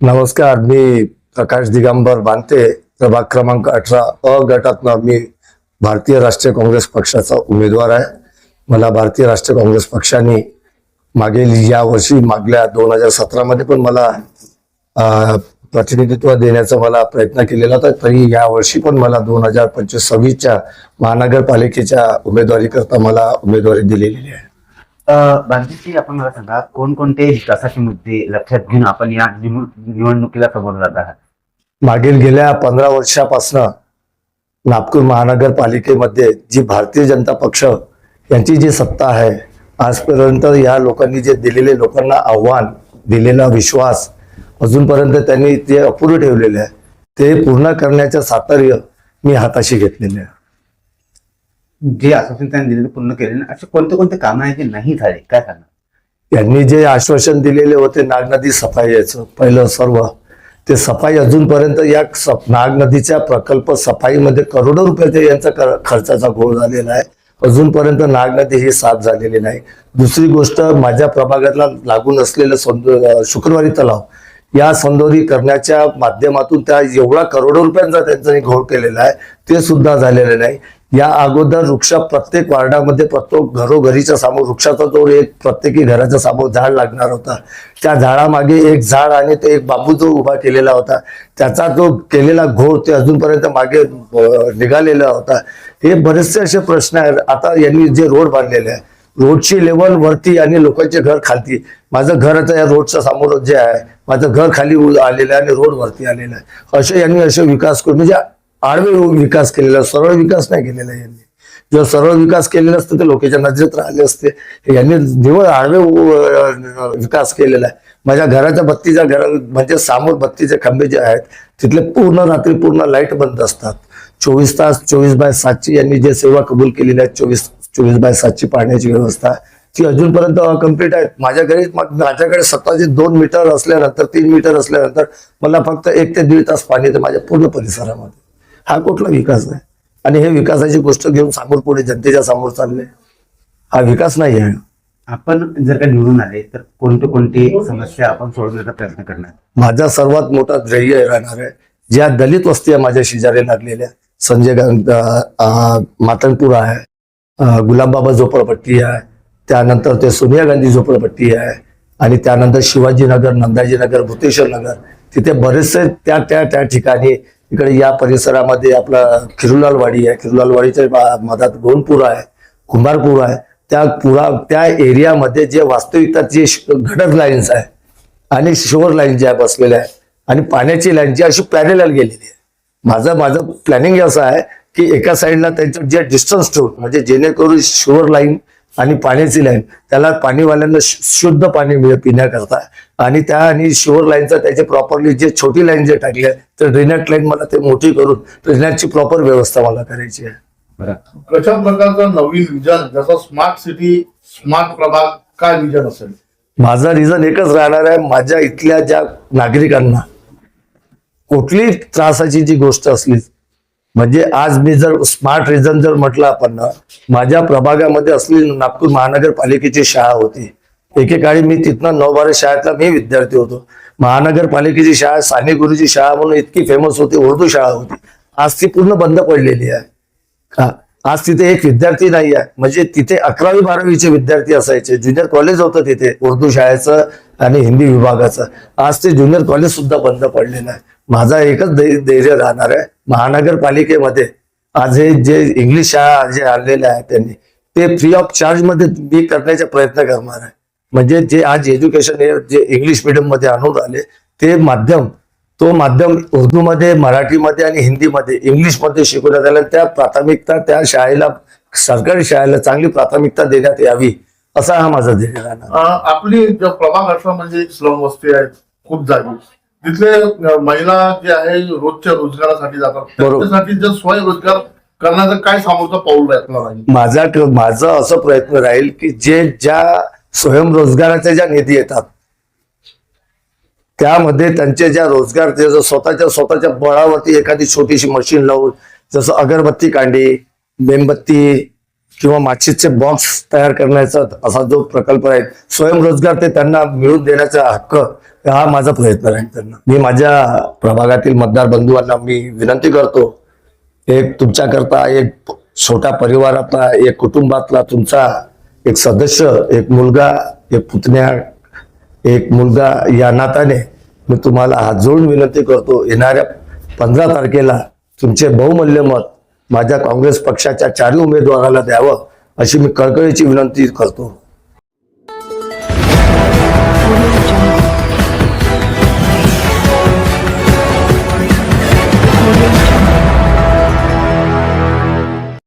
नमस्कार, मी प्रकाश दिगंबर बांते, प्रभाग क्रमांक 18 अ गटातनं मी भारतीय राष्ट्रीय काँग्रेस पक्षाचा उमेदवार आहे. मला भारतीय राष्ट्रीय काँग्रेस पक्षाने मागील या वर्षी मागल्या 2017 मध्ये पण मला प्रतिनिधित्व देण्याचा मला प्रयत्न केलेला होता. तरी या वर्षी पण मला 2025-26च्या महानगरपालिकेच्या उमेदवारी करता मला उमेदवारी दिलेली आहे. बांधीची आपण मला सांगा, कोणकोणते विकासाचे मुद्दे लक्षात घेऊन आपण या निवडणुकीला समोर जात आहात? मागील गेल्या 15 वर्षापासून नागपूर महानगरपालिकेमध्ये जी भारतीय जनता पक्ष यांची जी सत्ता आहे, आजपर्यंत या लोकांनी जे दिलेले लोकांना आव्हान दिलेला विश्वास अजूनपर्यंत त्यांनी ते अपुरे ठेवलेले आहे, ते पूर्ण करण्याचं सातत्य मी हाताशी घेतलेले आहे. जे आश्वासन त्यांनी दिलेलं पूर्ण केले ना, असे कोणते कोणते काम आहे जे नाही झाले, काय सांगा? त्यांनी जे आश्वासन दिलेले होते नाग नदी सफाई याचं पहिलं सर्व ते सफाई अजूनपर्यंत या नाग नदीच्या प्रकल्प सफाईमध्ये करोडो रुपयाचे यांचा खर्चाचा घोळ झालेला आहे. अजूनपर्यंत नाग नदी ही साफ झालेली नाही. दुसरी गोष्ट, माझ्या प्रभागाला लागून असलेलं शुक्रवारी तलाव या सौंदर्यीकरणाच्या माध्यमातून त्या एवढा करोडो रुपयांचा त्यांचा घोळ केलेला आहे, ते सुद्धा झालेलं नाही. या अगोदर वृक्ष प्रत्येक वार्डामध्ये प्रत्येक घरोघरीच्या समोर वृक्षाचा जो एक प्रत्येकी घराच्या समोर झाड लागणार होता, त्या झाडामागे एक झाड आणि ते एक बांबू जो उभा केलेला होता, त्याचा जो केलेला घोळ ते अजूनपर्यंत मागे निघालेला होता. हे बरेचसे असे प्रश्न आहेत. आता यांनी जे रोड बांधलेले आहे, रोडची लेवल वरती आणि लोकांचे घर खालती. माझं घर आता या रोडच्या समोर जे आहे, माझं घर खाली आलेलं आहे आणि रोड वरती आलेलं आहे. असे यांनी असे विकास करून म्हणजे आडवे विकास केलेला, सरळ विकास नाही केलेला यांनी. जर सरळ विकास केलेला असतं तर लोकांच्या नजरेत राहिले असते. यांनी निवळ आडवे विकास केलेला आहे. माझ्या घराच्या बत्तीच्या म्हणजे समोर बत्तीचे खंबे जे आहेत, तिथले पूर्ण रात्री पूर्ण लाईट बंद असतात. 24 तास 24/7ची यांनी जे सेवा कबूल केलेली आहे, 24/7ची पाण्याची व्यवस्था ती अजूनपर्यंत कम्प्लीट आहे. माझ्याकडे स्वतःचे 2 मीटर असल्यानंतर 3 मीटर असल्यानंतर मला फक्त 1 ते 1.5 तास पाणी येतं माझ्या पूर्ण परिसरामध्ये. हा कुठला विकास आहे? आणि हे विकासाची गोष्ट घेऊन समोर पुढे जनतेच्या समोर चालले, हा विकास नाही आहे. आपण जर का निवडून आले तर कोणते कोणते समस्या आपण सोडवण्याचा प्रयत्न करणार? माझा सर्वात मोठा ध्येय राहणार आहे, ज्या दलित वस्ती आहे माझ्या शेजारी लागलेल्या, संजय मातनपूर आहे, गुलाबबाबा झोपडपट्टी आहे, त्यानंतर ते सोनिया गांधी झोपडपट्टी आहे, आणि त्यानंतर शिवाजीनगर, नंदाजीनगर, भूतेश्वर नगर, तिथे बरेचसे त्या ठिकाणी इकडे या परिसरामध्ये आपला खिरुलालवाडी आहे, खिरुलालवाडीच्या मधात गोंडपूर आहे, कुंभारपूर आहे. त्या एरियामध्ये जे वास्तविकता जे गटर लाईन्स आहे आणि शोअर लाईन ज्या बसलेल्या आहे आणि पाण्याची लाईन जी अशी पॅरेलल गेलेली आहे. माझं प्लॅनिंग असं आहे की एका साईडला त्यांचं जे डिस्टन्स ठेवून, म्हणजे जेणेकरून शोअर लाईन आणि पाण्याची लाईन त्याला पाणीवाल्यांना शुद्ध पाणी मिळेल पिण्याकरता, आणि त्या आणि शोअर लाईनचा त्याचे प्रॉपरली जे छोटी लाईन जे टाकली आहे तर ड्रेनेज लाईन मला ते मोठी करून ड्रेनेजची प्रॉपर व्यवस्था मला करायची आहे. कशा प्रकारचं नवीन विजन, जसं स्मार्ट सिटी, स्मार्ट प्रभाग, काय विजन असेल? माझा रिझन एकच राहणार आहे, माझ्या इथल्या ज्या नागरिकांना कुठली त्रासाची जी गोष्ट असली, म्हणजे आज मी जर स्मार्ट रिजन जर म्हटलं आपण, माझ्या प्रभागामध्ये असलेली नागपूर महानगरपालिकेची शाळा होती. एकेकाळी मी तिथनं 9-12 शाळेतला मी विद्यार्थी होतो. महानगरपालिकेची शाळा साने गुरुची शाळा म्हणून इतकी फेमस होती, उर्दू शाळा होती. आज ती पूर्ण बंद पडलेली आहे. आज तिथे एक विद्यार्थी नाही आहे. म्हणजे तिथे 11वी-12वीचे विद्यार्थी असायचे. ज्युनियर कॉलेज होतं तिथे उर्दू शाळेचं आणि हिंदी विभागाचं. आज ते ज्युनियर कॉलेज सुद्धा बंद पडलेलं आहे. माझा एकच धैर्य राहणार आहे, महानगरपालिकेमध्ये आज हे जे इंग्लिश शाळा जे आणलेल्या आहेत त्यांनी ते फ्री ऑफ चार्ज मध्ये मी करण्याचा प्रयत्न करणार आहे. म्हणजे जे आज एज्युकेशन हे जे इंग्लिश मिडियम मध्ये आणून आले, ते माध्यम उर्दूमध्ये, मराठीमध्ये आणि हिंदीमध्ये, इंग्लिशमध्ये शिकवण्यात आलं. त्या प्राथमिकता त्या शाळेला, सरकारी शाळेला चांगली प्राथमिकता देण्यात यावी, असा हा माझा ध्येय राहणार. आपली जो प्रभाग 18 म्हणजे स्लम वस्ती आहे खूप जागी, तिथले महिला जे आहे रोजच्या रोजगारासाठी जातात, त्याच्यासाठी जर स्वयंरोजगार करण्याचं काय समोरचं पाऊल राहणार? माझा असं प्रयत्न राहील की ज्या स्वयंरोजगाराच्या ज्या निधी येतात त्यामध्ये त्यांचे ज्या रोजगार, स्वतःच्या बळावरती एखादी छोटीशी मशीन लावून, जसं अगरबत्ती कांडी, मेणबत्ती किंवा माचीसचे बॉक्स तयार करण्याचा असा जो प्रकल्प आहे, स्वयंरोजगार ते त्यांना मिळवून देण्याचा हक्क, हा माझा प्रयत्न राहील त्यांना. मी माझ्या प्रभागातील मतदार बंधूंना मी विनंती करतो, एक तुमच्याकरता एक छोटा परिवारातला, एक कुटुंबातला तुमचा एक सदस्य, एक मुलगा, एक पुतण्या, एक मुलगा या नात्याने मी तुम्हाला हात जोडून विनंती करतो, येणाऱ्या 15 तारखेला तुमचे बहुमूल्य मत माझ्या काँग्रेस पक्षाच्या 4 उमेदवाराला द्यावं, अशी मी कळकळीची विनंती करतो.